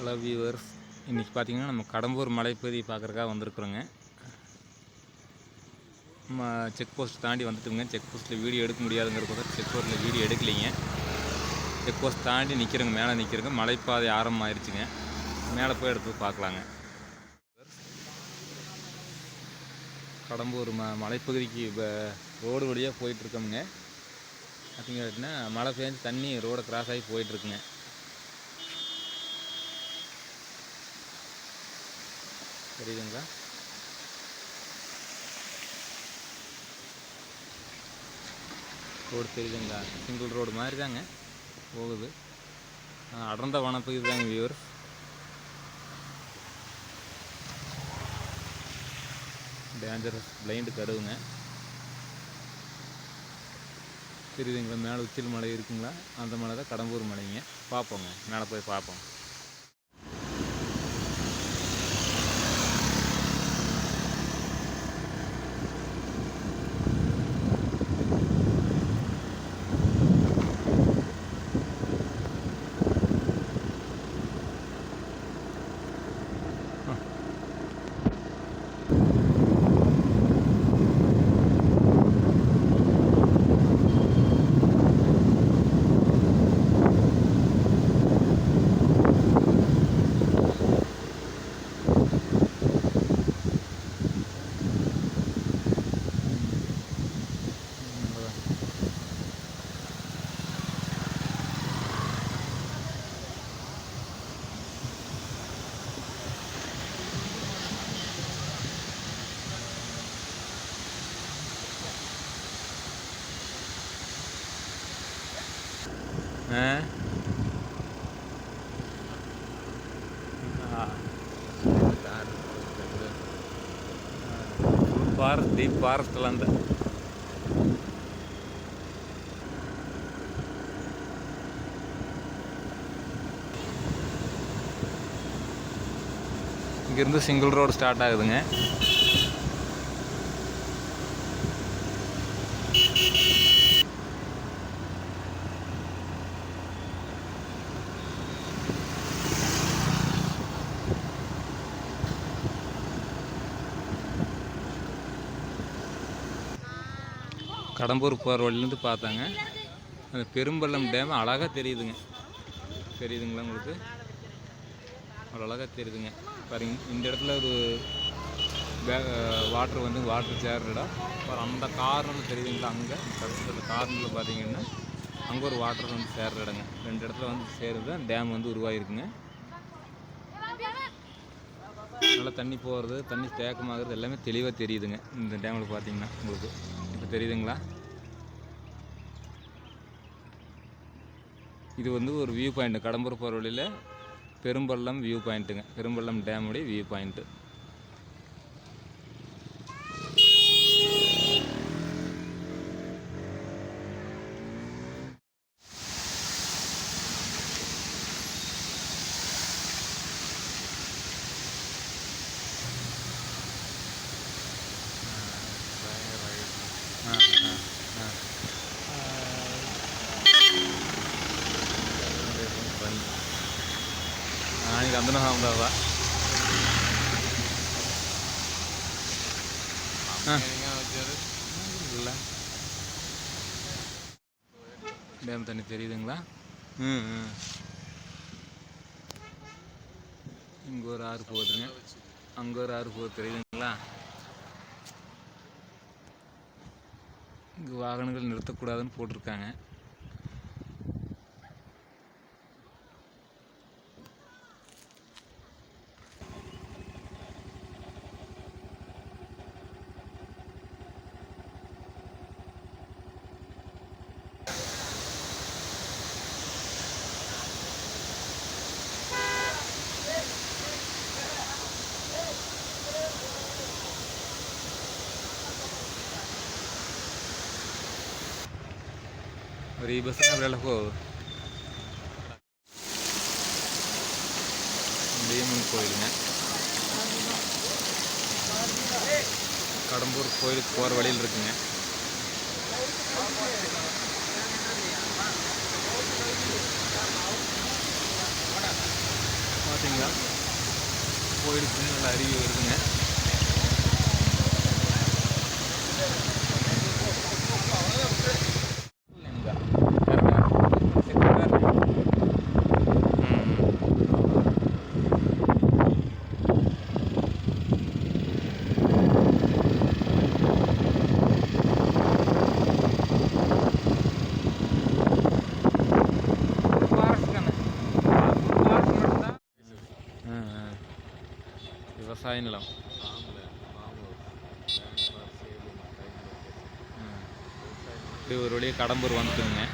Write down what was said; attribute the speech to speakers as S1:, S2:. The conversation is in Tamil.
S1: ஹலோ வியூவர்ஸ், இன்றைக்கி பார்த்திங்கன்னா நம்ம கடம்பூர் மலைப்பகுதி பார்க்குறக்காக வந்திருக்குறோங்க. நம்ம செக் போஸ்ட் தாண்டி வந்துட்டுங்க. செக் போஸ்ட்டில் வீடியோ எடுக்க முடியாதுங்கிறப்ப செக் போஸ்ட்டில் வீடியோ எடுக்கலைங்க. செக் போஸ்ட் தாண்டி நிற்கிறோங்க, மேலே நிற்கிறோங்க. மலைப்பாதை ஆரம்பமாயிருச்சுங்க. மேலே போய் எடுத்து பார்க்கலாங்க. கடம்பூர் மலைப்பகுதிக்கு இப்போ ரோடு வழியாக போயிட்டுருக்கோமுங்க. பார்த்திங்கன்னா மழை பெஞ்சு தண்ணி ரோடை கிராஸ் ஆகி போயிட்டுருக்குங்க. தெரியுதுங்களா? ரோடு தெரியுதுங்களா? சிங்கிள் ரோடு மாதிரி தாங்க போகுது. அடர்ந்த வனப்பகுதி தாங்க வியூவர். Dangerous blind கருவுங்க. தெரியுதுங்களா? மேலே உச்சில் மலை இருக்குங்களா? அந்த மலை தான் கடம்பூர் மலைங்க. பார்ப்போங்க, மேலே போய் பார்ப்போம். ஃபாரஸ்ட், டீப் ஃபாரஸ்ட்டில் அந்த இங்கேருந்து சிங்கிள் ரோடு ஸ்டார்ட் ஆகுதுங்க. கடம்பூர் போகிற வழியிலேருந்து பார்த்தாங்க அந்த பெரும்பள்ளம் டேம் அழகாக தெரியுதுங்க. தெரியுதுங்களா உங்களுக்கு? அவ்வளோ அழகாக தெரியுதுங்க. பாருங்க, இந்த இடத்துல ஒரு வாட்டர் வந்து வாட்டர் சேர்ற இடம். அப்புறம் அந்த கார்னரில் தெரியுதுங்களா? அங்கே கடைசியில் கார்னரில் பார்த்தீங்கன்னா அங்கே ஒரு வாட்டர் வந்து சேர்ற இடங்க. ரெண்டு இடத்துல வந்து சேருது டேம் வந்து உருவாகிருக்குங்க. நல்லா தண்ணி போகிறது, தண்ணி தேக்கமாகிறது எல்லாமே தெளிவாக தெரியுதுங்க இந்த டேமில் பார்த்தீங்கன்னா. உங்களுக்கு இப்போ தெரியுதுங்களா? இது வந்து ஒரு வியூ பாயிண்ட். கடம்பூர் போகிற வழியில் பெரும்பள்ளம் வியூ பாயிண்ட்டுங்க. பெரும்பள்ளம் டேமுடைய வியூ பாயிண்ட்டு. நாளைக்கு அந்த வந்தாவா இல்லை டேம் தண்ணி தெரியுதுங்களா? இங்கே ஒரு ஆறு போகுதுங்க, அங்கே ஒரு ஆறு போகுது. தெரியுதுங்களா? இங்கே வாகனங்கள் நிறுத்தக்கூடாதுன்னு போட்டிருக்காங்க. ಈ ಬಸ್ಸಿನ ಅವರೆಲ್ಲ ಹೋಗು பீமன் கோயிலுங்க. கடம்பூர் கோயிலுக்கு போகிற வழியில் இருக்குங்க. பார்த்தீங்களா கோயிலுக்கு நல்ல அருவி வருதுங்க. விவசாய நிலம். இப்படி ஒரு வழியாக கடம்பூர் வந்துட்டுங்க.